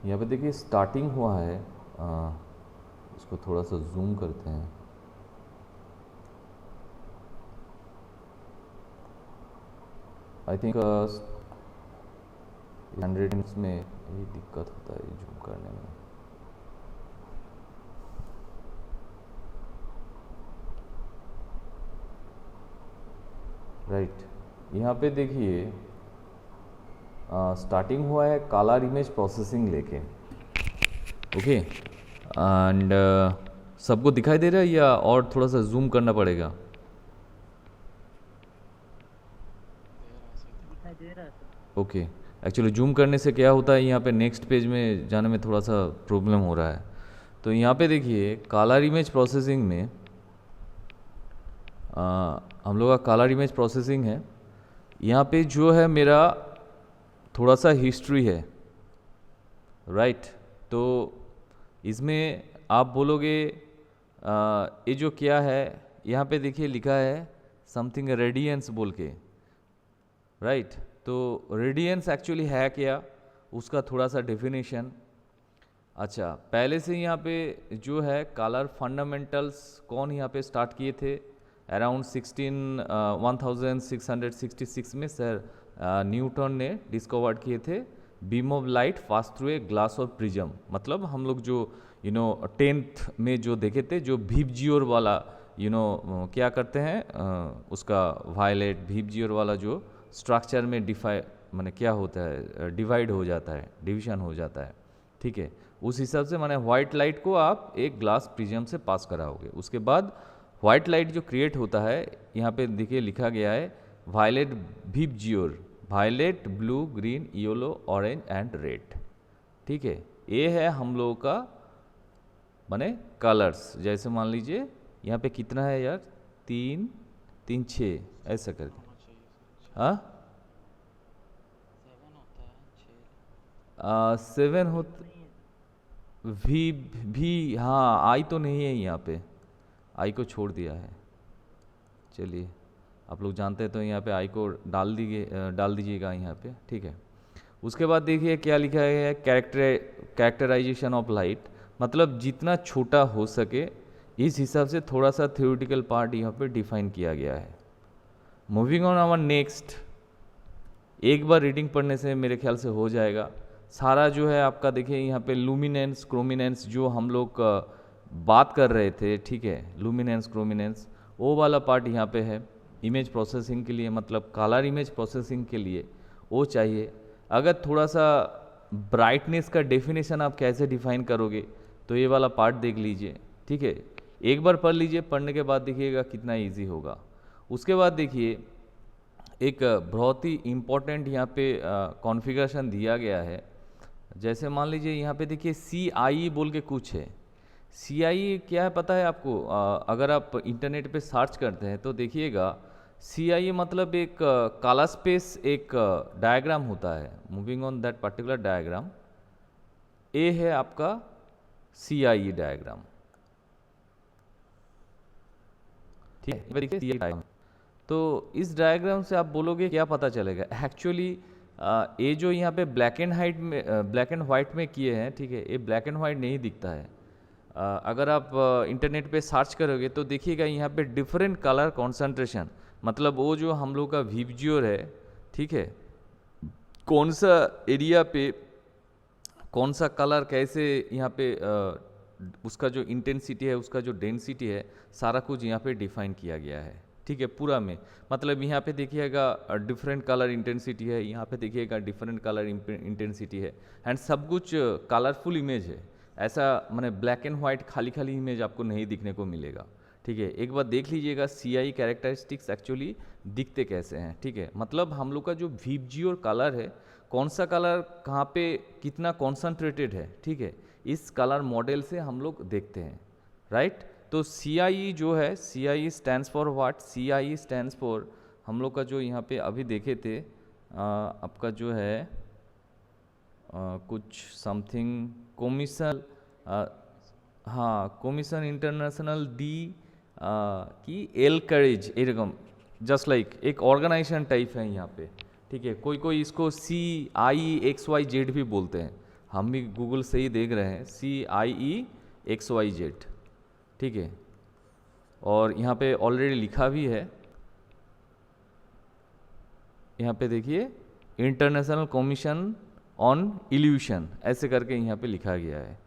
यहाँ पे देखिए स्टार्टिंग हुआ है, इसको थोड़ा सा जूम करते हैं। आई थिंक हैंडराइटिंग्स में यही दिक्कत होता है जूम करने में। राइट, यहाँ पे देखिए स्टार्टिंग हुआ है कलर इमेज प्रोसेसिंग लेके। ओके, एंड सबको दिखाई दे रहा है या और थोड़ा सा जूम करना पड़ेगा? दिखाई दे रहा है सर। ओके, एक्चुअली जूम करने से क्या होता है, यहाँ पे नेक्स्ट पेज में जाने में थोड़ा सा प्रॉब्लम हो रहा है। तो यहाँ पे देखिए कलर इमेज प्रोसेसिंग में हम लोग का कलर इमेज प्रोसेसिंग है। यहाँ पे जो है मेरा थोड़ा सा हिस्ट्री है, राइट। तो इसमें आप बोलोगे ये जो क्या है, यहाँ पे देखिए लिखा है समथिंग रेडियंस बोल के, राइट। तो रेडियंस एक्चुअली है क्या, उसका थोड़ा सा डेफिनेशन। अच्छा, पहले से यहाँ पे जो है कलर फंडामेंटल्स कौन यहाँ पे स्टार्ट किए थे, अराउंड 1666 में सर न्यूटन ने डिस्कवर्ड किए थे। Beam of light pass through a glass of prism, मतलब हम लोग जो 10th में जो देखे थे, जो भिबजियोर वाला क्या करते हैं उसका वायलेट भिबजियोर वाला जो स्ट्रक्चर में माने क्या होता है, डिवाइड हो जाता है, डिवीजन हो जाता है, ठीक है। उस हिसाब से माने व्हाइट लाइट को आप एक ग्लास प्रिज्म से पास कराओगे, उसके बाद व्हाइट लाइट जो क्रिएट होता है, यहाँ पे देखिए लिखा गया है violet VIBGYOR, violet, blue, green, yellow, orange and red, ठीक है। ये है हम लोगों का माने कलर्स। जैसे मान लीजिए यहाँ पे कितना है यार, 3 3 6 ऐसा करके, हाँ 7 हो। भी हाँ, आई तो नहीं है यहाँ पे, आई को छोड़ दिया है। चलिए, आप लोग जानते हैं तो यहाँ पे आई को डाल दीजिएगा यहाँ पे, ठीक है। उसके बाद देखिए क्या लिखा है, कैरेक्टराइजेशन ऑफ लाइट, मतलब जितना छोटा हो सके इस हिसाब से थोड़ा सा थ्योरेटिकल पार्ट यहाँ पे डिफाइन किया गया है। मूविंग ऑन आवर नेक्स्ट, एक बार रीडिंग पढ़ने से मेरे ख्याल से हो जाएगा सारा जो है आपका। देखिए यहाँ पे लुमिनेंस क्रोमिनेंस जो हम लोग बात कर रहे थे, ठीक है, लुमिनेंस क्रोमिनेंस वो वाला पार्ट यहाँ पे है। इमेज प्रोसेसिंग के लिए, मतलब कलर इमेज प्रोसेसिंग के लिए वो चाहिए। अगर थोड़ा सा ब्राइटनेस का डेफिनेशन आप कैसे डिफाइन करोगे, तो ये वाला पार्ट देख लीजिए, ठीक है। एक बार पढ़ लीजिए, पढ़ने के बाद देखिएगा कितना ईजी होगा। उसके बाद देखिए एक बहुत ही इम्पोर्टेंट यहाँ पे कॉन्फ़िगरेशन दिया गया है। जैसे मान लीजिए यहाँ पे देखिए CIE बोल के कुछ है। CIE क्या है पता है आपको? अगर आप इंटरनेट पे सर्च करते हैं तो देखिएगा CIE मतलब एक काला स्पेस एक डायग्राम होता है। Moving on that particular diagram, ए है आपका CIE डायग्राम, ठीक है। देखिए CIE डायग्राम, तो इस डायग्राम से आप बोलोगे क्या पता चलेगा। एक्चुअली ये जो यहाँ पे ब्लैक एंड वाइट में किए हैं, ठीक है, ये ब्लैक एंड वाइट नहीं दिखता है। अगर आप इंटरनेट पे सर्च करोगे तो देखिएगा यहाँ पे डिफरेंट कलर कॉन्सेंट्रेशन, मतलब वो जो हम लोग का भिबजियोर है, ठीक है, कौन सा एरिया पे कौन सा कलर कैसे यहाँ पे उसका जो इंटेंसिटी है, उसका जो डेंसिटी है, सारा कुछ यहाँ पे डिफाइन किया गया है, ठीक है, पूरा में। मतलब यहाँ पे देखिएगा डिफरेंट कलर इंटेंसिटी है, यहाँ पे देखिएगा डिफरेंट कलर इंटेंसिटी है, एंड सब कुछ कलरफुल इमेज है। ऐसा माने ब्लैक एंड वाइट खाली खाली इमेज आपको नहीं दिखने को मिलेगा, ठीक है। एक बार देख लीजिएगा CIE कैरेक्टरिस्टिक्स एक्चुअली दिखते कैसे हैं, ठीक है। मतलब हम लोग का जो भिबजियोर कलर है, कौन सा कलर कहाँ पे कितना कॉन्सेंट्रेटेड है, ठीक है, इस कलर मॉडल से हम लोग देखते हैं, राइट। तो CIE जो है, CIE stands for what? CIE stands for हम लोग का जो यहाँ पे अभी देखे थे आपका जो है कुछ समथिंग कमीशन, हाँ कमीशन इंटरनेशनल डी की एल करेज, एरकम जस्ट लाइक एक ऑर्गेनाइजेशन टाइप है यहाँ पे, ठीक है। कोई कोई इसको CIEXYZ भी बोलते हैं। हम भी गूगल से ही देख रहे हैं, CIEXYZ, ठीक है। और यहाँ पे ऑलरेडी लिखा भी है, यहाँ पे देखिए इंटरनेशनल कमीशन ऑन इल्यूशन ऐसे करके यहाँ पे लिखा गया है,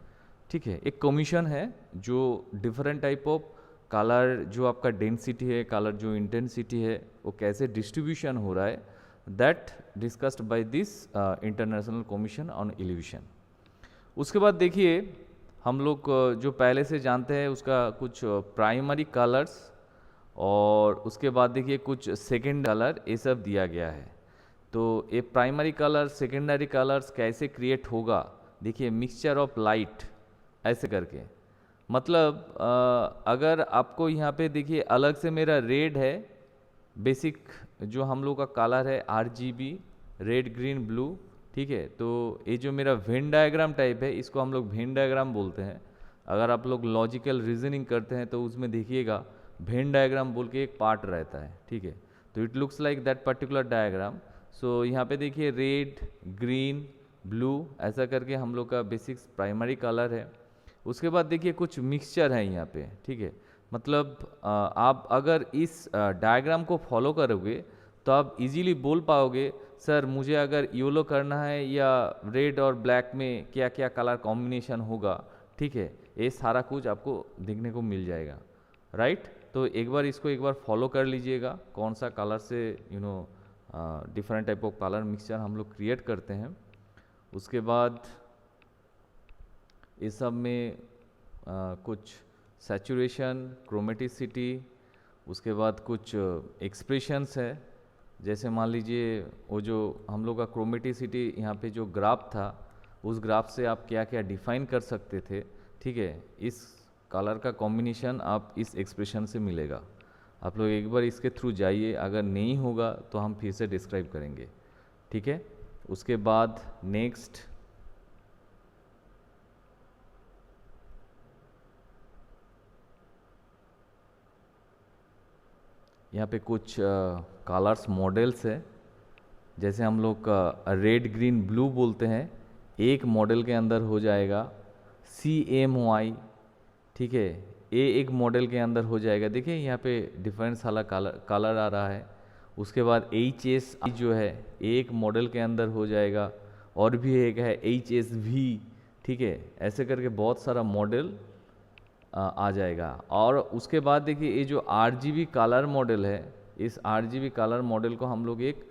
ठीक है। एक कमीशन है जो डिफरेंट टाइप ऑफ कलर, जो आपका डेंसिटी है, कलर जो इंटेंसिटी है, वो कैसे डिस्ट्रीब्यूशन हो रहा है, that discussed by this international commission on evolution. उसके बाद देखिए हम लोग जो पहले से जानते हैं उसका कुछ प्राइमरी कलर्स, और उसके बाद देखिए कुछ सेकेंड कलर, ये सब दिया गया है। तो ये प्राइमरी कलर, सेकेंडरी कलर्स कैसे क्रिएट होगा, देखिए मिक्सचर ऑफ लाइट ऐसे करके, मतलब अगर आपको यहाँ पे देखिए अलग से मेरा रेड है, बेसिक जो हम लोग का कलर है RGB, रेड ग्रीन ब्लू, ठीक है। तो ये जो मेरा वेन डायग्राम टाइप है, इसको हम लोग वेन डायग्राम बोलते हैं। अगर आप लोग लॉजिकल रीजनिंग करते हैं तो उसमें देखिएगा वेन डायग्राम बोल के एक पार्ट रहता है, ठीक है। तो it looks like that particular diagram. So यहाँ पे देखिए रेड, ग्रीन, ब्लू ऐसा करके हम लोग का बेसिक्स प्राइमरी कलर है। उसके बाद देखिए कुछ मिक्सचर है यहाँ पे, ठीक है। मतलब आप अगर इस डायग्राम को फॉलो करोगे तो आप इजीली बोल पाओगे, सर मुझे अगर येलो करना है या रेड और ब्लैक में क्या क्या कलर कॉम्बिनेशन होगा, ठीक है। ये सारा कुछ आपको देखने को मिल जाएगा, राइट। तो एक बार इसको एक बार फॉलो कर लीजिएगा, कौन सा कलर से different type of colour mixture हम लोग क्रिएट करते हैं। उसके बाद इस सब में कुछ सैचुरेशन, क्रोमेटिसिटी, उसके बाद कुछ एक्सप्रेशंस है। जैसे मान लीजिए वो जो हम लोग का क्रोमेटिसिटी यहाँ पे जो ग्राफ था, उस ग्राफ से आप क्या क्या डिफाइन कर सकते थे, ठीक है। इस कलर का कॉम्बिनेशन आप इस एक्सप्रेशन से मिलेगा। आप लोग एक बार इसके थ्रू जाइए, अगर नहीं होगा तो हम फिर से डिस्क्राइब करेंगे, ठीक है। उसके बाद नेक्स्ट यहाँ पे कुछ कलर्स मॉडल्स है। जैसे हम लोग का रेड ग्रीन ब्लू बोलते हैं, एक मॉडल के अंदर हो जाएगा CMY, ठीक है। ए एक मॉडल के अंदर हो जाएगा, देखिए यहाँ पे डिफरेंस वाला कलर आ रहा है। उसके बाद HSI जो है एक मॉडल के अंदर हो जाएगा, और भी एक है HSV, ठीक है। ऐसे करके बहुत सारा मॉडल आ जाएगा। और उसके बाद देखिए ये जो RGB कलर मॉडल है, इस RGB कलर मॉडल को हम लोग एक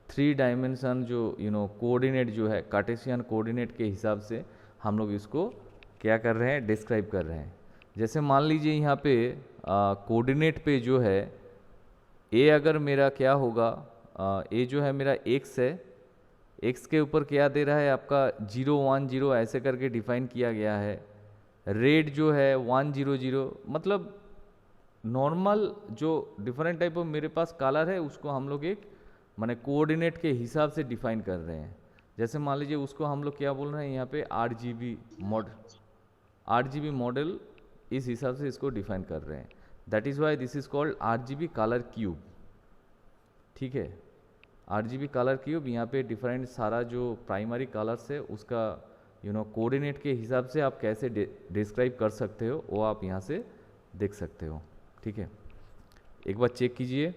3 डायमेंशन जो कोऑर्डिनेट जो है कार्टेशियन कोऑर्डिनेट के हिसाब से हम लोग इसको क्या कर रहे हैं, डिस्क्राइब कर रहे हैं। जैसे मान लीजिए यहाँ पे कोऑर्डिनेट पे जो है ए, अगर मेरा क्या होगा, ए जो है मेरा x है, x के ऊपर क्या दे रहा है आपका 0 1 0 ऐसे करके डिफाइन किया गया है। रेड जो है 1 0 0, मतलब नॉर्मल जो डिफरेंट टाइप ऑफ मेरे पास कलर है उसको हम लोग एक माने कोऑर्डिनेट के हिसाब से डिफाइन कर रहे हैं। जैसे मान लीजिए उसको हम लोग क्या बोल रहे हैं यहाँ पे RGB मॉडल, इस हिसाब से इसको डिफाइन कर रहे हैं। That is why this is called RGB colour cube, ठीक है। RGB कलर क्यूब, यहाँ पे डिफरेंट सारा जो प्राइमरी कलर्स है उसका कोऑर्डिनेट के हिसाब से आप कैसे डिस्क्राइब कर सकते हो वो आप यहाँ से देख सकते हो, ठीक है। एक बार चेक कीजिए।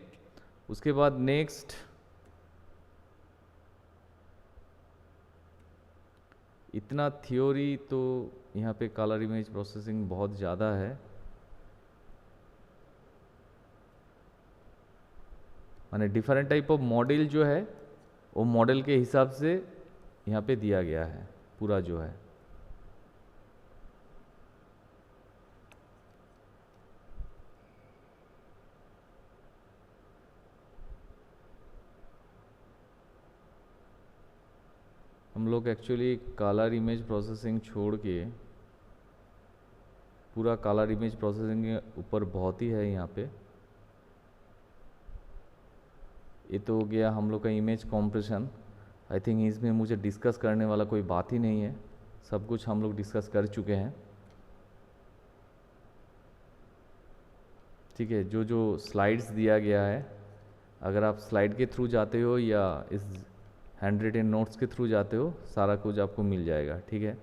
उसके बाद नेक्स्ट इतना थ्योरी तो यहाँ पे कलर इमेज प्रोसेसिंग बहुत ज़्यादा है, माने डिफरेंट टाइप ऑफ मॉडल जो है वो मॉडल के हिसाब से यहाँ पे दिया गया है पूरा जो है। हम लोग एक्चुअली कलर इमेज प्रोसेसिंग छोड़ के पूरा कलर इमेज प्रोसेसिंग के ऊपर बहुत ही है यहाँ पे। ये तो हो गया हम लोग का इमेज कॉम्प्रेशन। आई थिंक इसमें मुझे डिस्कस करने वाला कोई बात ही नहीं है, सब कुछ हम लोग डिस्कस कर चुके हैं, ठीक है। जो जो स्लाइड्स दिया गया है, अगर आप स्लाइड के थ्रू जाते हो या इस हैंड रिटन नोट्स के थ्रू जाते हो सारा कुछ आपको मिल जाएगा, ठीक है।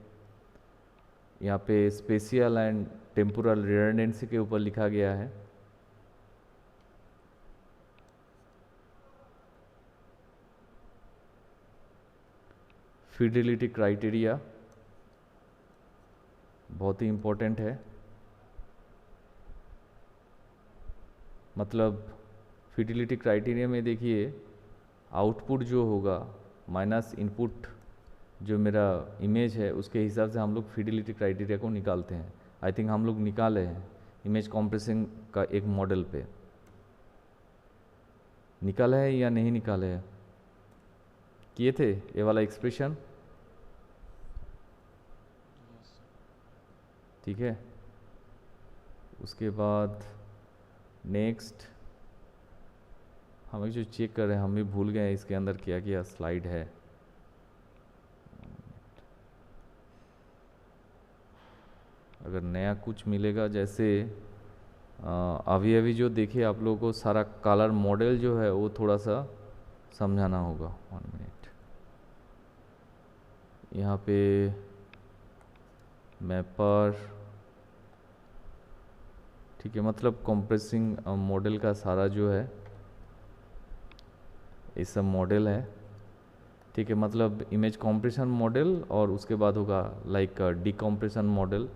यहाँ पे स्पेशियल एंड टेम्पोरल रिडंडेंसी के ऊपर लिखा गया है। फिडिलिटी क्राइटेरिया बहुत ही इम्पोर्टेंट है। मतलब फिडिलिटी क्राइटेरिया में देखिए आउटपुट जो होगा माइनस इनपुट जो मेरा इमेज है उसके हिसाब से हम लोग फिडिलिटी क्राइटेरिया को निकालते हैं। आई थिंक हम लोग निकाले हैं इमेज कॉम्प्रेसिंग का एक मॉडल पे, निकाला है या नहीं निकाले है, किए थे ये वाला एक्सप्रेशन, ठीक है। उसके बाद नेक्स्ट हम जो चेक कर रहे हैं, हम भी भूल गए इसके अंदर क्या क्या स्लाइड है। अगर नया कुछ मिलेगा, जैसे अभी अभी जो देखिए आप लोगों को सारा कलर मॉडल जो है वो थोड़ा सा समझाना होगा। 1 मिनट, यहाँ पे मैपर, ठीक है। मतलब कंप्रेसिंग मॉडल का सारा जो है ये सब मॉडल है, ठीक है। मतलब इमेज कंप्रेशन मॉडल और उसके बाद होगा लाइक डिकम्प्रेशन मॉडल,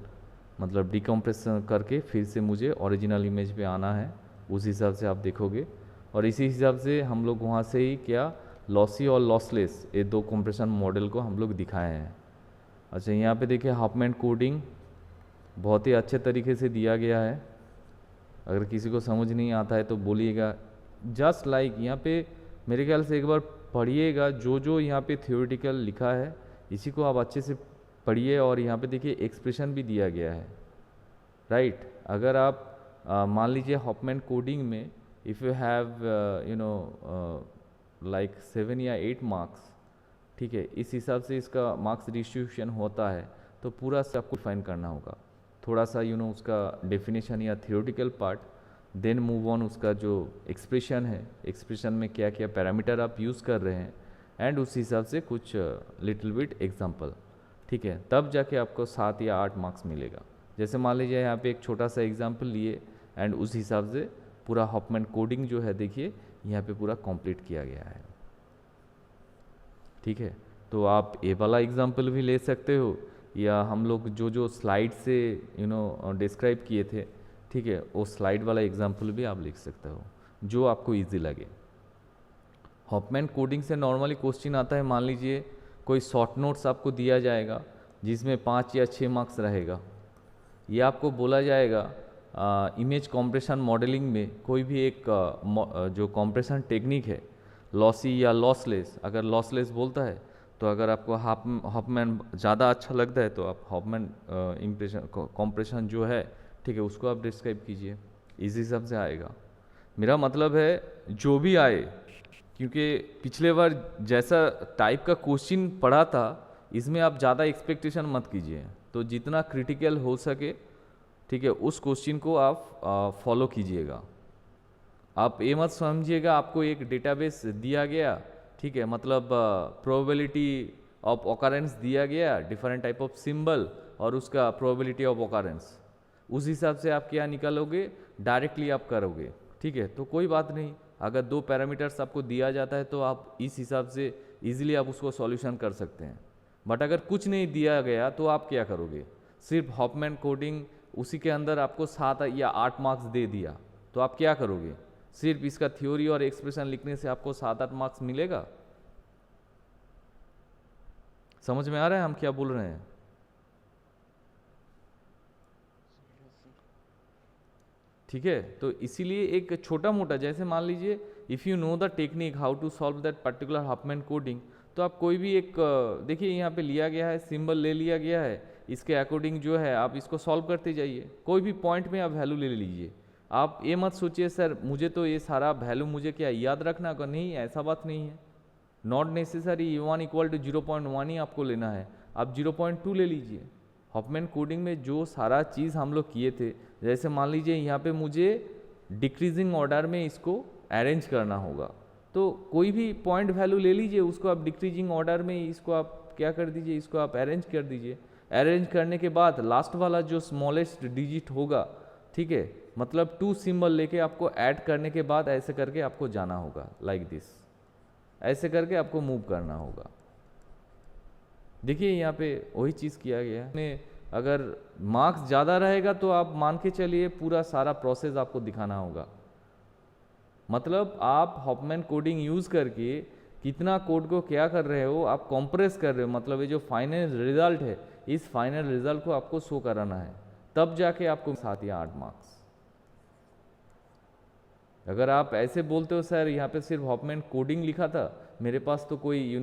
मतलब डिकम्प्रेशन करके फिर से मुझे ओरिजिनल इमेज पे आना है, उस हिसाब से आप देखोगे। और इसी हिसाब से हम लोग वहाँ से ही क्या लॉसी और लॉसलेस ये दो कंप्रेशन मॉडल को हम लोग दिखाए हैं। अच्छा, यहाँ पे देखिए हाफमैन कोडिंग बहुत ही अच्छे तरीके से दिया गया है। अगर किसी को समझ नहीं आता है तो बोलिएगा। जस्ट लाइक यहाँ पे मेरे ख्याल से एक बार पढ़िएगा, जो जो यहाँ पे थ्योरेटिकल लिखा है इसी को आप अच्छे से पढ़िए। और यहाँ पे देखिए एक्सप्रेशन भी दिया गया है, राइट। अगर आप मान लीजिए हाफमैन कोडिंग में if you have you know like 7 या 8 मार्क्स, ठीक है, इस हिसाब से इसका मार्क्स डिस्ट्रीब्यूशन होता है, तो पूरा से आपको फाइन करना होगा। थोड़ा सा यू नो उसका डेफिनेशन या theoretical part, then move on उसका जो एक्सप्रेशन है, एक्सप्रेशन में क्या क्या पैरामीटर आप यूज़ कर रहे हैं, एंड उस हिसाब से कुछ लिटिल बिट एग्जांपल, ठीक है। तब जाके आपको 7 या 8 मार्क्स मिलेगा। जैसे मान लीजिए यहाँ पे एक छोटा सा एग्जांपल लिए एंड उस हिसाब से पूरा हाफमैन कोडिंग जो है देखिए यहाँ पे पूरा कंप्लीट किया गया है, ठीक है। तो आप ये वाला एग्जांपल भी ले सकते हो, या हम लोग जो जो स्लाइड से यू नो डिस्क्राइब किए थे, ठीक है, वो स्लाइड वाला एग्जांपल भी आप लिख सकते हो जो आपको इजी लगे। हाफमैन कोडिंग से नॉर्मली क्वेश्चन आता है, मान लीजिए कोई शॉर्ट नोट्स आपको दिया जाएगा जिसमें 5 या 6 मार्क्स रहेगा। ये आपको बोला जाएगा इमेज कंप्रेशन मॉडलिंग में कोई भी एक जो कंप्रेशन टेक्निक है, लॉसी या लॉसलेस, अगर लॉसलेस बोलता है तो अगर आपको हाफमैन ज़्यादा अच्छा लगता है तो आप हाफमैन इम्प्रेशन कंप्रेशन जो है, ठीक है, उसको आप डिस्क्राइब कीजिए, इस हिसाब से आएगा। मेरा मतलब है जो भी आए, क्योंकि पिछले बार जैसा टाइप का क्वेश्चन पढ़ा था इसमें आप ज़्यादा एक्सपेक्टेशन मत कीजिए, तो जितना क्रिटिकल हो सके, ठीक है, उस क्वेश्चन को आप फॉलो कीजिएगा। आप ये मत समझिएगा आपको एक डेटाबेस दिया गया, ठीक है, मतलब प्रोबेबिलिटी ऑफ ऑकरेंस दिया गया, डिफरेंट टाइप ऑफ सिंबल और उसका प्रोबेबिलिटी ऑफ ऑकरेंस, उस हिसाब से आप क्या निकालोगे, डायरेक्टली आप करोगे, ठीक है। तो कोई बात नहीं, अगर 2 पैरामीटर्स आपको दिया जाता है तो आप इस हिसाब से इजीली आप उसको सॉल्यूशन कर सकते हैं। बट अगर कुछ नहीं दिया गया तो आप क्या करोगे, सिर्फ हाफमैन कोडिंग उसी के अंदर आपको 7 या 8 मार्क्स दे दिया, तो आप क्या करोगे, सिर्फ इसका थ्योरी और एक्सप्रेशन लिखने से आपको 7-8 मार्क्स मिलेगा? समझ में आ रहा है हम क्या बोल रहे हैं? ठीक है, तो इसीलिए एक छोटा मोटा, जैसे मान लीजिए if you know the technique how to solve that particular Huffman coding, तो आप कोई भी एक देखिए यहाँ पे लिया गया है, सिंबल ले लिया गया है, इसके अकॉर्डिंग जो है आप इसको सॉल्व करते जाइए, कोई भी पॉइंट में आप वैल्यू ले लीजिए। आप ये मत सोचिए सर मुझे तो ये सारा वैल्यू मुझे क्या याद रखना होगा, नहीं, ऐसा बात नहीं है। नॉट नेसेसरी 1 इक्वल टू 0.1 ही आपको लेना है, आप 0.2 ले लीजिए। हाफमैन कोडिंग में जो सारा चीज़ हम लोग किए थे, जैसे मान लीजिए यहाँ पे मुझे डिक्रीजिंग ऑर्डर में इसको अरेंज करना होगा, तो कोई भी पॉइंट वैल्यू ले लीजिए, उसको आप डिक्रीजिंग ऑर्डर में इसको आप क्या कर दीजिए, इसको आप अरेंज कर दीजिए। अरेंज करने के बाद लास्ट वाला जो स्मॉलेस्ट डिजिट होगा, ठीक है, मतलब 2 सिंबल लेके आपको ऐड करने के बाद ऐसे करके आपको जाना होगा, लाइक दिस, ऐसे करके आपको मूव करना होगा। देखिए यहाँ पे वही चीज़ किया गया है। अगर मार्क्स ज़्यादा रहेगा तो आप मान के चलिए पूरा सारा प्रोसेस आपको दिखाना होगा। मतलब आप हॉफमैन कोडिंग यूज़ करके कितना कोड को क्या कर रहे हो, आप कंप्रेस कर रहे हो, मतलब ये जो फाइनल रिजल्ट है, इस फाइनल रिजल्ट को आपको शो कराना है, तब जाके आपको 7 या 8 मार्क्स। अगर आप ऐसे बोलते हो सर यहाँ पे सिर्फ हॉफमैन कोडिंग लिखा था, मेरे पास तो कोई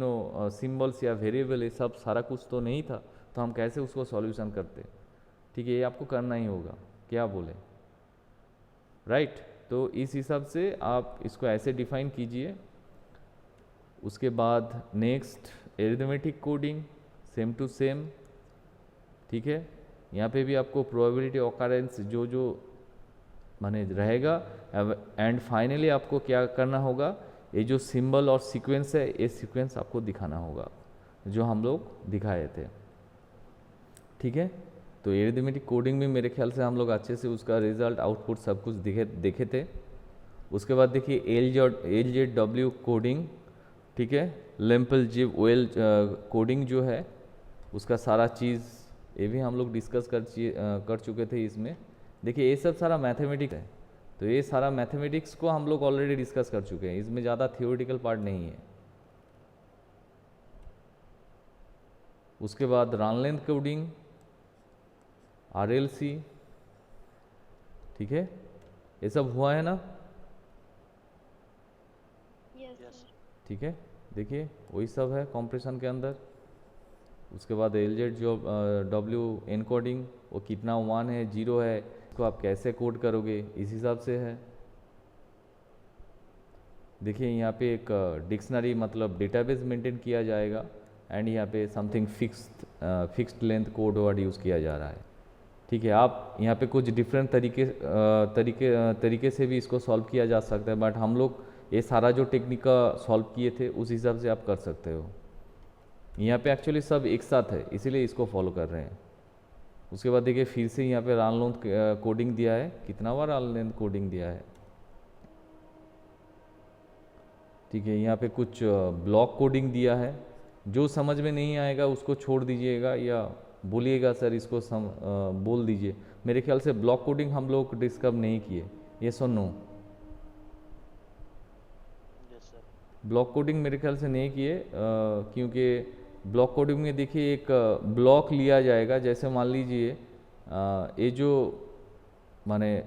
सिंबल्स या वेरिएबल ये सब सारा कुछ तो नहीं था, तो हम कैसे उसको सॉल्यूशन करते। ठीक है, ये आपको करना ही होगा, क्या बोले, राइट। तो इस हिसाब से आप इसको ऐसे डिफाइन कीजिए। उसके बाद next arithmetic coding, same to same, ठीक है। यहाँ पे भी आपको प्रोबेबिलिटी ऑकरेंस जो जो माने रहेगा, एंड फाइनली आपको क्या करना होगा, ये जो सिंबल और सीक्वेंस है, ये सीक्वेंस आपको दिखाना होगा जो हम लोग दिखाए थे, ठीक है। तो एरिथमेटिक कोडिंग में मेरे ख्याल से हम लोग अच्छे से उसका रिजल्ट, आउटपुट सब कुछ देखे थे। उसके बाद देखिए LZW कोडिंग, ठीक है, LAMPLZIP OL कोडिंग जो है उसका सारा चीज़ ये भी हम लोग डिस्कस कर चुके थे इसमें। देखिए ये सब सारा मैथमेटिक्स है, तो ये सारा मैथमेटिक्स को हम लोग ऑलरेडी डिस्कस कर चुके हैं, इसमें ज़्यादा थियोरेटिकल पार्ट नहीं है। उसके बाद रन लेंथ कोडिंग, RLC, ठीक है, ये सब हुआ है ना, ठीक है। देखिए वही सब है कंप्रेशन के अंदर। उसके बाद LZW एनकोडिंग, वो कितना 1 है 0 है, इसको आप कैसे कोड करोगे, इस हिसाब से है। देखिए यहाँ पे एक डिक्शनरी मतलब डेटाबेस मेंटेन किया जाएगा, एंड यहाँ पे something fixed length code word use किया जा रहा है, ठीक है। आप यहाँ पे कुछ डिफरेंट तरीके से भी इसको सॉल्व किया जा सकता है, बट हम लोग ये सारा जो टेक्निक का सॉल्व किए थे उस हिसाब से आप कर सकते हो। यहाँ पे एक्चुअली सब एक साथ है, इसीलिए इसको फॉलो कर रहे हैं। उसके बाद देखिए फिर से यहाँ पे रन लेंथ कोडिंग दिया है, कितना बार रन लेंथ कोडिंग दिया है, ठीक है। यहाँ पे कुछ ब्लॉक कोडिंग दिया है, जो समझ में नहीं आएगा उसको छोड़ दीजिएगा या बोलिएगा सर इसको बोल दीजिए। मेरे ख्याल से ब्लॉक कोडिंग हम लोग डिस्कस नहीं किए, ये सो नो, ब्लॉक कोडिंग मेरे ख्याल से नहीं किए, क्योंकि ब्लॉक कोडिंग में देखिए एक ब्लॉक लिया जाएगा, जैसे मान लीजिए ये जो माने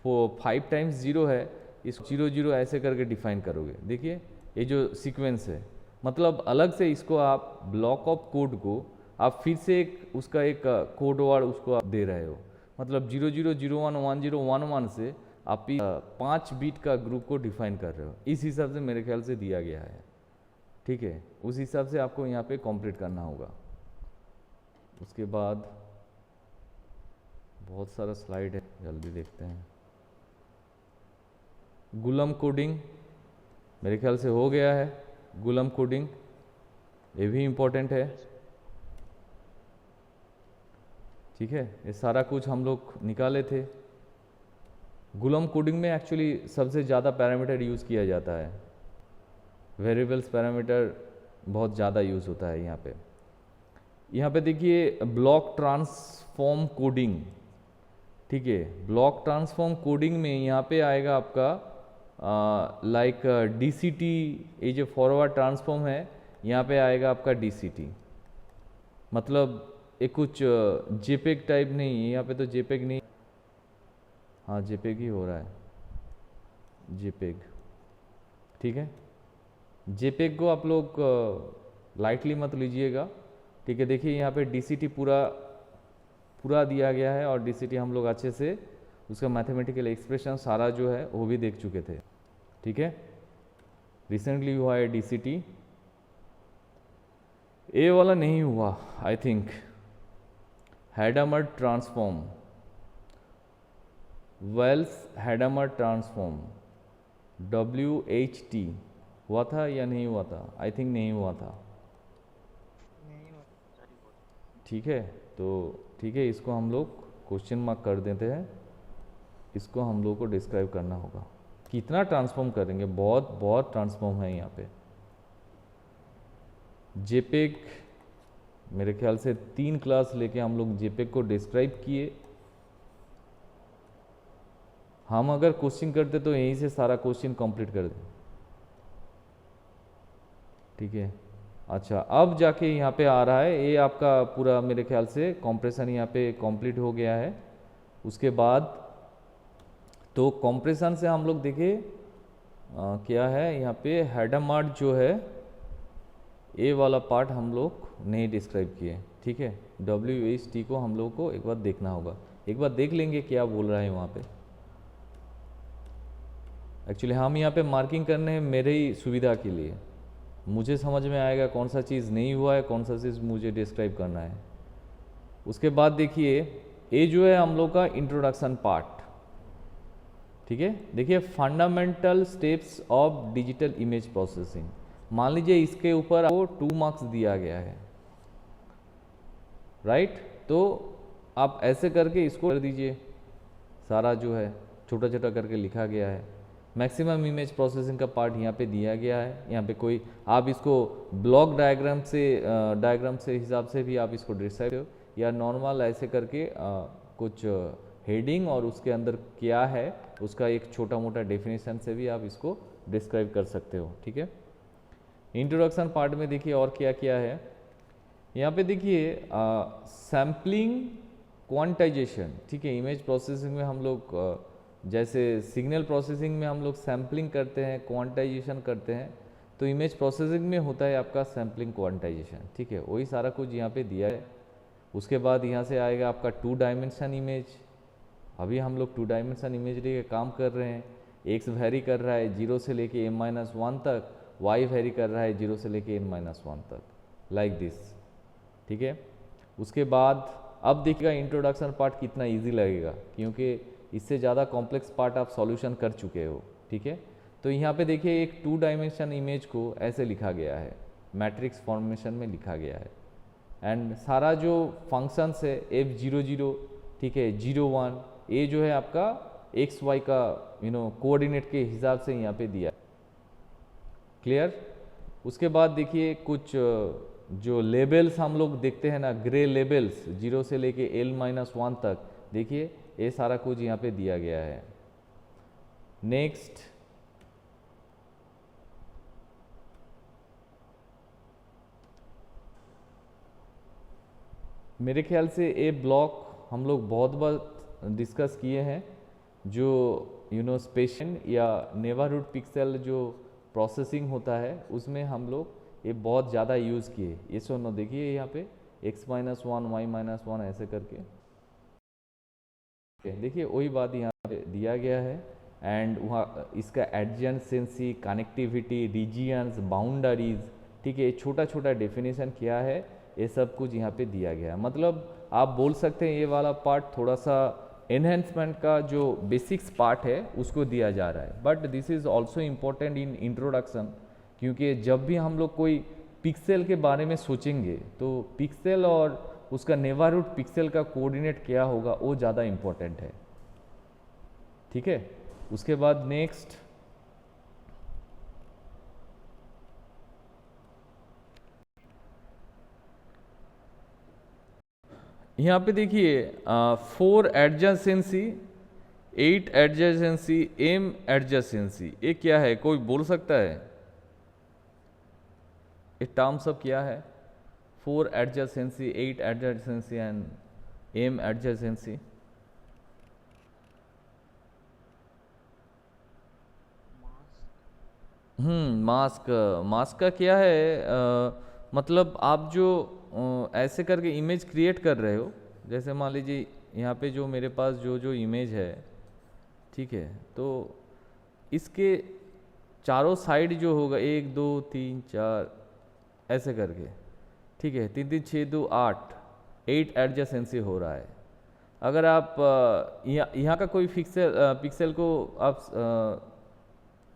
5 टाइम्स 0 है, इस 0 0 ऐसे करके डिफाइन करोगे। देखिए ये जो सीक्वेंस है, मतलब अलग से इसको आप ब्लॉक ऑफ कोड को आप फिर से उसका एक कोड वर्ड उसको आप दे रहे हो, मतलब 0 0 0 1 1 0 1 1 से आप 5 बीट का ग्रुप को डिफाइन कर रहे हो, इस हिसाब से मेरे ख्याल से दिया गया है, ठीक है। उस हिसाब से आपको यहाँ पे कंप्लीट करना होगा। उसके बाद बहुत सारा स्लाइड है, जल्दी देखते हैं। गुलम कोडिंग मेरे ख्याल से हो गया है, गुलम कोडिंग ये भी इम्पोर्टेंट है, ठीक है। ये सारा कुछ हम लोग निकाले थे। गुलम कोडिंग में एक्चुअली सबसे ज़्यादा पैरामीटर यूज़ किया जाता है, वेरिएबल्स पैरामीटर बहुत ज़्यादा यूज़ होता है यहाँ पे। यहाँ पे देखिए ब्लॉक ट्रांसफॉर्म कोडिंग, ठीक है। ब्लॉक ट्रांसफॉर्म कोडिंग में यहाँ पे आएगा आपका लाइक DCT, ये जो फॉरवर्ड ट्रांसफॉर्म है यहाँ पे आएगा आपका DCT, मतलब एक कुछ JPEG टाइप नहीं है, यहाँ पे तो JPEG नहीं, हाँ JPEG ही हो रहा है, JPEG, ठीक है। JPEG को आप लोग लाइटली मत लीजिएगा, ठीक है। देखिए यहाँ पे DCT पूरा दिया गया है, और DCT हम लोग अच्छे से उसका मैथमेटिकल एक्सप्रेशन सारा जो है वो भी देख चुके थे, ठीक है। रिसेंटली हुआ है DCT, ये वाला नहीं हुआ I think, Hadamard transform, Walsh Hadamard transform, WHT, हुआ था या नहीं हुआ था? आई थिंक नहीं हुआ था। नहीं होता सर रिपोर्ट। ठीक है, तो ठीक है, इसको हम लोग क्वेश्चन मार्क कर देते हैं। इसको हम लोग को डिस्क्राइब करना होगा। कितना ट्रांसफॉर्म करेंगे? बहुत बहुत ट्रांसफॉर्म है यहाँ पे। जेपेग मेरे ख्याल से 3 क्लास लेके हम लोग जेपेग को डिस्क्राइब किए। हम अगर क्वेश्चन करते तो यहीं से सारा क्वेश्चन कंप्लीट कर दें। ठीक है, अच्छा, अब जाके यहाँ पे आ रहा है ये आपका पूरा, मेरे ख्याल से कंप्रेशन यहाँ पे कंप्लीट हो गया है। उसके बाद तो कंप्रेशन से हम लोग देखे क्या है यहाँ पे, हेडामार्ट जो है ए वाला पार्ट हम लोग नहीं डिस्क्राइब किए। ठीक है, WHT को हम लोग को एक बार देखना होगा, एक बार देख लेंगे क्या बोल रहा है वहाँ पे। एक्चुअली हम यहाँ पे मार्किंग करने हैं मेरे ही सुविधा के लिए, मुझे समझ में आएगा कौन सा चीज़ नहीं हुआ है, कौन सा चीज़ मुझे डिस्क्राइब करना है। उसके बाद देखिए ये जो है हम लोग का इंट्रोडक्शन पार्ट। ठीक है, देखिए fundamental steps of digital image processing. मान लीजिए इसके ऊपर आपको 2 मार्क्स दिया गया है, राइट? तो आप ऐसे करके इसको कर दीजिए, सारा जो है छोटा छोटा करके लिखा गया है। मैक्सिमम इमेज प्रोसेसिंग का पार्ट यहाँ पे दिया गया है। यहाँ पे कोई आप इसको ब्लॉक डायग्राम से हिसाब से भी आप इसको डिस्क्राइब हो, या नॉर्मल ऐसे करके कुछ हेडिंग और उसके अंदर क्या है उसका एक छोटा मोटा डेफिनेशन से भी आप इसको डिस्क्राइब कर सकते हो। ठीक है, इंट्रोडक्शन पार्ट में देखिए और क्या क्या है। यहाँ पे देखिए सैम्पलिंग, क्वांटाइजेशन। ठीक है, इमेज प्रोसेसिंग में हम लोग जैसे सिग्नल प्रोसेसिंग में हम लोग सैम्पलिंग करते हैं, क्वांटाइजेशन करते हैं, तो इमेज प्रोसेसिंग में होता है आपका सैम्पलिंग क्वांटाइजेशन। ठीक है, वही सारा कुछ यहाँ पे दिया है। उसके बाद यहाँ से आएगा आपका 2 डायमेंशन इमेज। अभी हम लोग 2 डायमेंशन इमेज लेके काम कर रहे हैं। एक्स वेरी कर रहा है 0 से लेके m-1 तक, वाई वेरी कर रहा है 0 से लेके n-1 तक, लाइक दिस। ठीक है, उसके बाद अब देखिएगा इंट्रोडक्शन पार्ट कितना इजी लगेगा, क्योंकि इससे ज़्यादा कॉम्प्लेक्स पार्ट आप सॉल्यूशन कर चुके हो। ठीक है, तो यहाँ पे देखिए एक 2 डायमेंशन इमेज को ऐसे लिखा गया है, मैट्रिक्स फॉर्मेशन में लिखा गया है, एंड सारा जो फंक्शंस है F00, ठीक है, 01, ये जो है आपका एक्स वाई का कोऑर्डिनेट के हिसाब से यहाँ पे दिया। क्लियर? उसके बाद देखिए कुछ जो लेबल्स हम लोग देखते हैं ना, ग्रे लेबल्स 0 से लेके l-1 तक, देखिए ये सारा कुछ यहाँ पे दिया गया है। नेक्स्ट मेरे ख्याल से ये ब्लॉक हम लोग बहुत बार डिस्कस किए हैं, जो स्पेशन या नेबरहुड पिक्सल जो प्रोसेसिंग होता है उसमें हम लोग ये बहुत ज़्यादा यूज़ किए। ये सुनो, देखिए यहाँ पे x-1 y-1 ऐसे करके, देखिए वही बात यहाँ पे दिया गया है। एंड वहाँ इसका एडजेंसेंसी, कनेक्टिविटी, रीजियंस, बाउंडरीज, ठीक है, छोटा छोटा डेफिनेशन क्या है, ये सब कुछ यहाँ पे दिया गया है। मतलब आप बोल सकते हैं ये वाला पार्ट थोड़ा सा एनहेंसमेंट का जो बेसिक्स पार्ट है उसको दिया जा रहा है, but this is also important in introduction, क्योंकि जब भी हम लोग कोई पिक्सेल के बारे में सोचेंगे तो पिक्सेल और उसका नेबरहुड पिक्सेल का कोऑर्डिनेट क्या होगा वो ज़्यादा इम्पोर्टेंट है। ठीक है, उसके बाद नेक्स्ट यहाँ पे देखिए 4 एडजेसेंसी, 8 एडजेसेंसी, m एडजेसेंसी, ये क्या है? कोई बोल सकता है ये टर्म सब क्या है? 4 adjacency, 8 adjacency and m adjacency. Mask, mask का क्या है? मतलब आप जो ऐसे करके इमेज क्रिएट कर रहे हो, जैसे मान लीजिए यहाँ पे जो मेरे पास जो जो इमेज है, ठीक है, तो इसके चारों साइड जो होगा 1 2 3 4 ऐसे करके, ठीक है, 3 3 6 2 8 एडजेसेंसी हो रहा है। अगर आप यहाँ का कोई पिक्सेल को आप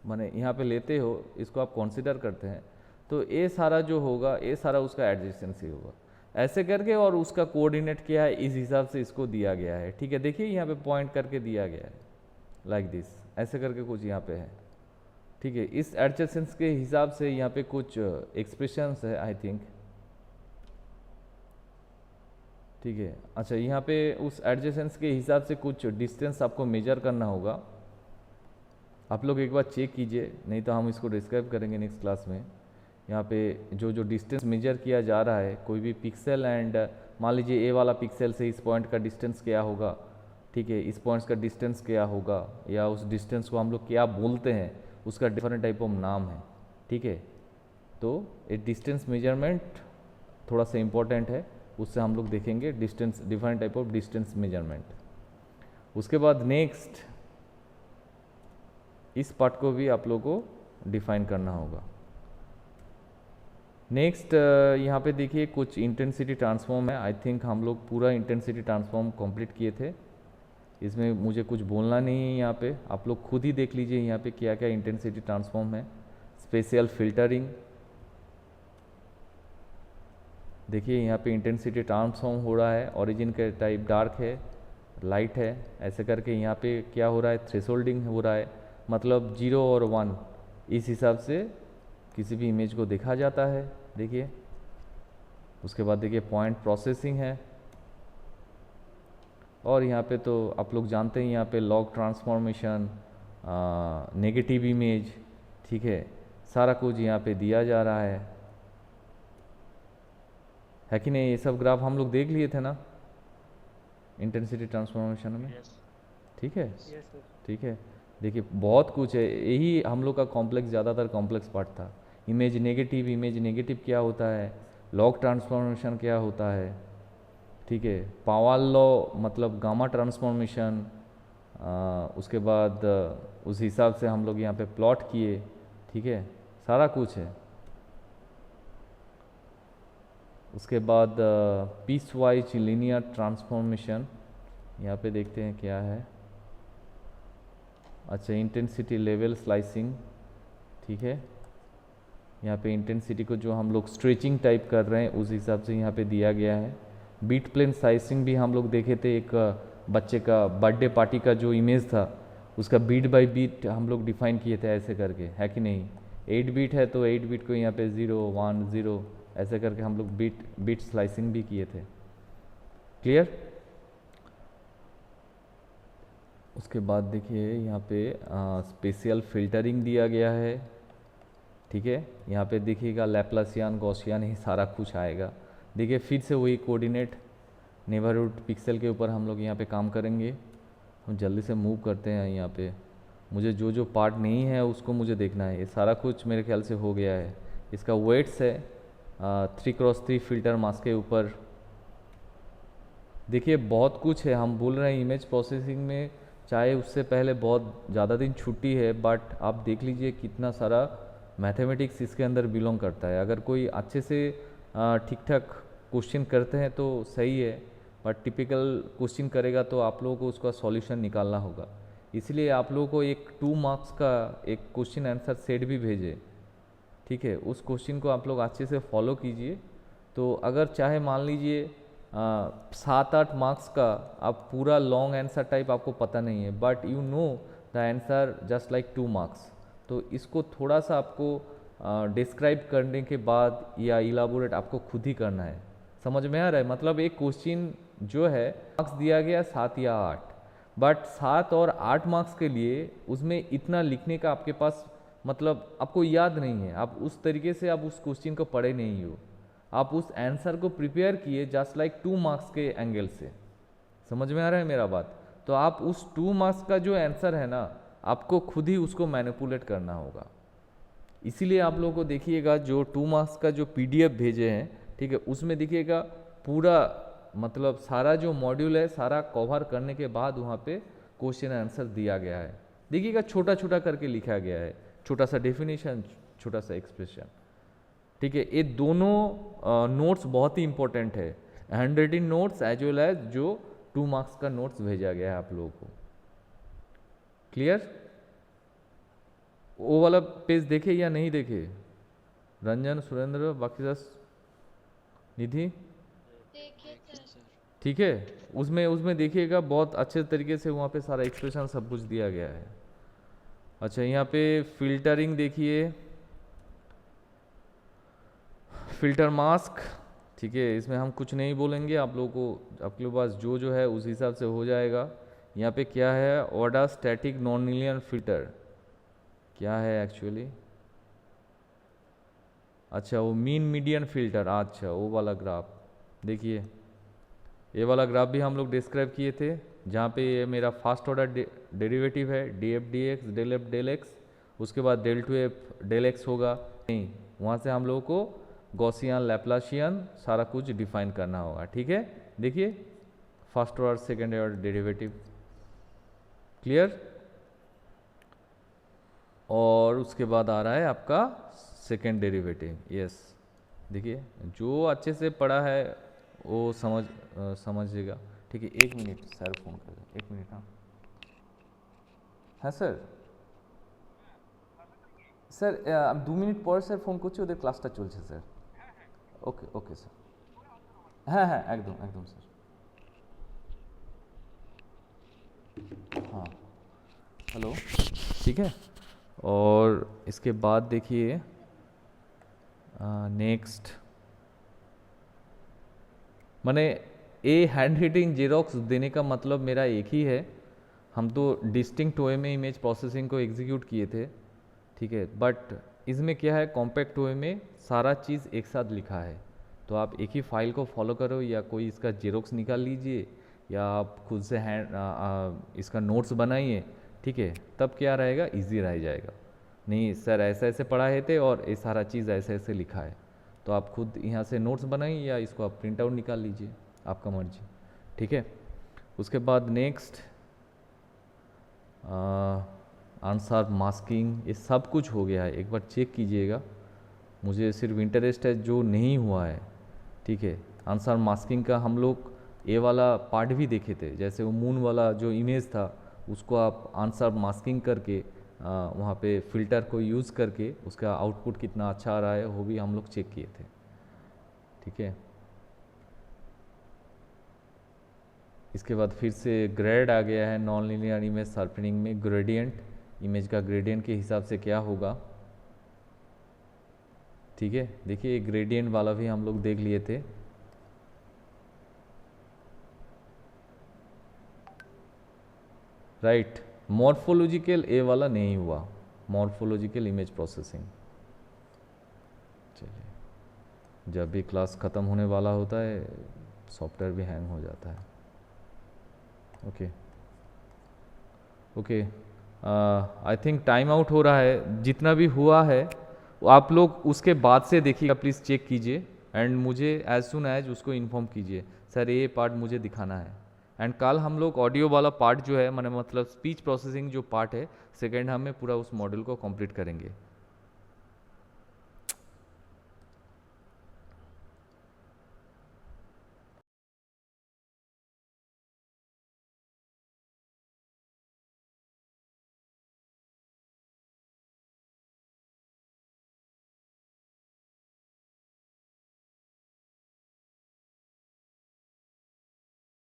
माने यहाँ पे लेते हो, इसको आप कंसिडर करते हैं, तो ये सारा जो होगा ये सारा उसका एडजेसेंसी होगा ऐसे करके, और उसका कोऑर्डिनेट क्या है इस हिसाब से इसको दिया गया है। ठीक है, देखिए यहाँ पे पॉइंट करके दिया गया है लाइक दिस, ऐसे करके कुछ यहाँ पे है। ठीक है, इस एडजेसेंस के हिसाब से यहाँ पे कुछ एक्सप्रेशंस है आई थिंक। ठीक है, अच्छा यहाँ पे उस एडजेसेंस के हिसाब से कुछ डिस्टेंस आपको मेजर करना होगा। आप लोग एक बार चेक कीजिए, नहीं तो हम इसको डिस्क्राइब करेंगे नेक्स्ट क्लास में। यहाँ पे जो डिस्टेंस मेजर किया जा रहा है, कोई भी पिक्सल एंड मान लीजिए ए वाला पिक्सल से इस पॉइंट का डिस्टेंस क्या होगा, ठीक है, इस पॉइंट्स का डिस्टेंस क्या होगा, या उस डिस्टेंस को हम लोग क्या बोलते हैं, उसका डिफरेंट टाइप ऑफ नाम है। ठीक है, तो ये डिस्टेंस मेजरमेंट थोड़ा सा इम्पोर्टेंट है, उससे हम लोग देखेंगे distance, different type of distance measurement. उसके बाद नेक्स्ट इस पार्ट को भी आप लोगों को डिफाइन करना होगा। नेक्स्ट यहाँ पे देखिए कुछ इंटेंसिटी ट्रांसफॉर्म है। आई थिंक हम लोग पूरा इंटेंसिटी ट्रांसफॉर्म कंप्लीट किए थे, इसमें मुझे कुछ बोलना नहीं है। यहाँ पे आप लोग खुद ही देख लीजिए यहाँ पे क्या क्या इंटेंसिटी ट्रांसफॉर्म है। स्पेशियल फिल्टरिंग, देखिए यहाँ पे इंटेंसिटी ट्रांसफॉर्म हो रहा है, ओरिजिन का टाइप डार्क है, लाइट है, ऐसे करके यहाँ पे क्या हो रहा है, थ्रेशोल्डिंग हो रहा है, मतलब 0 और 1 इस हिसाब से किसी भी इमेज को देखा जाता है। देखिए उसके बाद देखिए पॉइंट प्रोसेसिंग है, और यहाँ पे तो आप लोग जानते हैं यहाँ पे लॉग ट्रांसफॉर्मेशन, नेगेटिव इमेज, ठीक है, सारा कुछ यहाँ पे दिया जा रहा है कि नहीं। ये सब ग्राफ हम लोग देख लिए थे ना इंटेंसिटी ट्रांसफॉर्मेशन में। ठीक है, ठीक है, देखिए बहुत कुछ है, यही हम लोग का कॉम्प्लेक्स, ज़्यादातर कॉम्प्लेक्स पार्ट था। इमेज नेगेटिव क्या होता है, लॉग ट्रांसफॉर्मेशन क्या होता है, ठीक है, पावाल लॉ मतलब गामा ट्रांसफॉर्मेशन, उसके बाद उस हिसाब से हम लोग यहाँ पे प्लॉट किए। ठीक है, सारा कुछ है। उसके बाद पीस वाइज लीनियर ट्रांसफॉर्मेशन, यहाँ पे देखते हैं क्या है। अच्छा, इंटेंसिटी लेवल स्लाइसिंग, ठीक है, यहाँ पे इंटेंसिटी को जो हम लोग स्ट्रेचिंग टाइप कर रहे हैं उस हिसाब से यहाँ पे दिया गया है। बीट प्लेन साइजिंग भी हम लोग देखे थे, एक बच्चे का बर्थडे पार्टी का जो इमेज था उसका बीट बाय बीट हम लोग डिफाइन किए थे ऐसे करके, है कि नहीं। 8 बीट है तो 8 बीट को यहाँ पे 0 1 0 ऐसे करके हम लोग बीट स्लाइसिंग भी किए थे। क्लियर। उसके बाद देखिए यहाँ पे स्पेशियल फिल्टरिंग दिया गया है। ठीक है, यहाँ पे देखिएगा लैप्लासियन, गॉसियन, ही सारा कुछ आएगा। देखिए फिर से वही कोऑर्डिनेट नेबरहुड पिक्सल के ऊपर हम लोग यहाँ पे काम करेंगे। हम जल्दी से मूव करते हैं। यहाँ पे मुझे जो पार्ट नहीं है उसको मुझे देखना है। ये सारा कुछ मेरे ख्याल से हो गया है। इसका वेट्स है 3x3 फिल्टर मास्क के ऊपर। देखिए बहुत कुछ है, हम बोल रहे हैं इमेज प्रोसेसिंग में, चाहे उससे पहले बहुत ज़्यादा दिन छुट्टी है, बट आप देख लीजिए कितना सारा मैथमेटिक्स इसके अंदर बिलोंग करता है। अगर कोई अच्छे से ठीक ठाक क्वेश्चन करते हैं तो सही है, बट टिपिकल क्वेश्चन करेगा तो आप लोगों को उसका सॉल्यूशन निकालना होगा। इसलिए आप लोगों को एक 2 मार्क्स का एक क्वेश्चन आंसर सेट भी भेजे। ठीक है, उस क्वेश्चन को आप लोग अच्छे से फॉलो कीजिए। तो अगर चाहे मान लीजिए 7-8 मार्क्स का आप पूरा लॉन्ग आंसर टाइप आपको पता नहीं है, but you know the answer just like 2 marks, तो इसको थोड़ा सा आपको डिस्क्राइब करने के बाद या इलाबोरेट आपको खुद ही करना है। समझ में आ रहा है। मतलब एक क्वेश्चन जो है मार्क्स दिया गया 7 या 8, बट 7 और 8 मार्क्स के लिए उसमें इतना लिखने का आपके पास मतलब आपको याद नहीं है। आप उस तरीके से आप उस क्वेश्चन को पढ़े नहीं हो, आप उस आंसर को प्रिपेयर किए जस्ट लाइक 2 मार्क्स के एंगल से। समझ में आ रहा है मेरा बात। तो आप उस 2 मार्क्स का जो आंसर है ना, आपको खुद ही उसको मैनिपुलेट करना होगा। इसीलिए आप लोगों को देखिएगा जो 2 मार्क्स का जो PDF भेजे हैं, ठीक है, उसमें देखिएगा पूरा मतलब सारा जो मॉड्यूल है सारा कवर करने के बाद वहाँ पे क्वेश्चन आंसर दिया गया है। देखिएगा छोटा छोटा करके लिखा गया है, छोटा सा डेफिनेशन, छोटा सा एक्सप्रेशन। ठीक है, ये दोनों नोट्स बहुत ही इंपॉर्टेंट है, hand writing notes as well as जो 2 मार्क्स का नोट्स भेजा गया है आप लोगों को। क्लियर। वो वाला पेज देखे या नहीं देखे? रंजन, सुरेंद्र, बाकी दस, निधि, देखिए सर। ठीक है। उसमें उसमें देखिएगा बहुत अच्छे तरीके से वहाँ पे सारा एक्सप्रेशन सब कुछ दिया गया है। अच्छा, यहाँ पे फिल्टरिंग देखिए, फिल्टर मास्क, ठीक है। इसमें हम कुछ नहीं बोलेंगे, आप लोगों को आपके पास जो है उस हिसाब से हो जाएगा। यहाँ पे क्या है, order static non linear filter क्या है एक्चुअली? अच्छा, वो मीन मीडियन फिल्टर, अच्छा वो वाला ग्राफ देखिए। ये वाला ग्राफ भी हम लोग डिस्क्राइब किए थे, जहाँ पे ये मेरा फास्ट ऑर्डर डेरिवेटिव है d f d x, del f del x, उसके बाद del two f del x होगा नहीं, वहाँ से हम लोगों को गॉसियन, लैप्लाशियन सारा कुछ डिफाइन करना होगा, ठीक है। देखिए first order second order derivative clear, और उसके बाद आ रहा है आपका सेकेंड डेरिवेटिव। यस, देखिए जो अच्छे से पढ़ा है वो समझिएगा, ठीक है। एक मिनट सर फोन कर रहे, एक मिनट। हाँ हाँ सर, স্যার আমি 2 মিনিট পরে স্যার ফোন করছি, ওদের ক্লাসটা চলছে স্যার। ওকে ওকে স্যার, হ্যাঁ হ্যাঁ একদম একদম স্যার। हाँ हेलो, ठीक है। और इसके बाद देखिए नेक्स्ट, माने ए हैंड राइटिंग जेरोक्स देने का मतलब मेरा एक ही है, हम तो डिस्टिंक्ट वे में इमेज प्रोसेसिंग को एग्जीक्यूट किए थे, ठीक है। बट इसमें क्या है, कॉम्पैक्ट वे में सारा चीज़ एक साथ लिखा है, तो आप एक ही फाइल को फॉलो करो या कोई इसका जेरोक्स निकाल लीजिए या आप खुद से इसका नोट्स बनाइए, ठीक है। तब क्या रहेगा, इजी रह जाएगा। नहीं सर ऐसे ऐसे पढ़ाए थे और ये सारा चीज़ ऐसे ऐसे लिखा है, तो आप खुद यहाँ से नोट्स बनाइए या इसको आप प्रिंट आउट निकाल लीजिए, आपका मर्जी, ठीक है। उसके बाद नेक्स्ट आंसर मास्किंग, ये सब कुछ हो गया है, एक बार चेक कीजिएगा। मुझे सिर्फ इंटरेस्ट है जो नहीं हुआ है, ठीक है। आंसर मास्किंग का हम लोग ये वाला पार्ट भी देखे थे, जैसे वो मून वाला जो इमेज था उसको आप आंसर मास्किंग करके वहाँ पे फिल्टर को यूज़ करके उसका आउटपुट कितना अच्छा आ रहा है वो भी हम लोग चेक किए थे, ठीक है। इसके बाद फिर से ग्रेड आ गया है नॉन लीनियर इमेज शार्पनिंग में, ग्रेडियंट, इमेज का ग्रेडियंट के हिसाब से क्या होगा, ठीक है। देखिए ग्रेडियंट वाला भी हम लोग देख लिए थे। राइट, मॉर्फोलॉजिकल ए वाला नहीं हुआ, मॉर्फोलॉजिकल इमेज प्रोसेसिंग। चलिए, जब भी क्लास ख़त्म होने वाला होता है सॉफ्टवेयर भी हैंग हो जाता है। Okay okay, I think time out हो रहा है, जितना भी हुआ है आप लोग उसके बाद से देखिएगा, प्लीज़ चेक कीजिए एंड मुझे एज सुन एज उसको इन्फॉर्म कीजिए, सर ये पार्ट मुझे दिखाना है। एंड कल हम लोग ऑडियो वाला पार्ट जो है, मतलब स्पीच प्रोसेसिंग जो पार्ट है सेकेंड हाफ में पूरा उस मॉड्यूल को कंप्लीट करेंगे।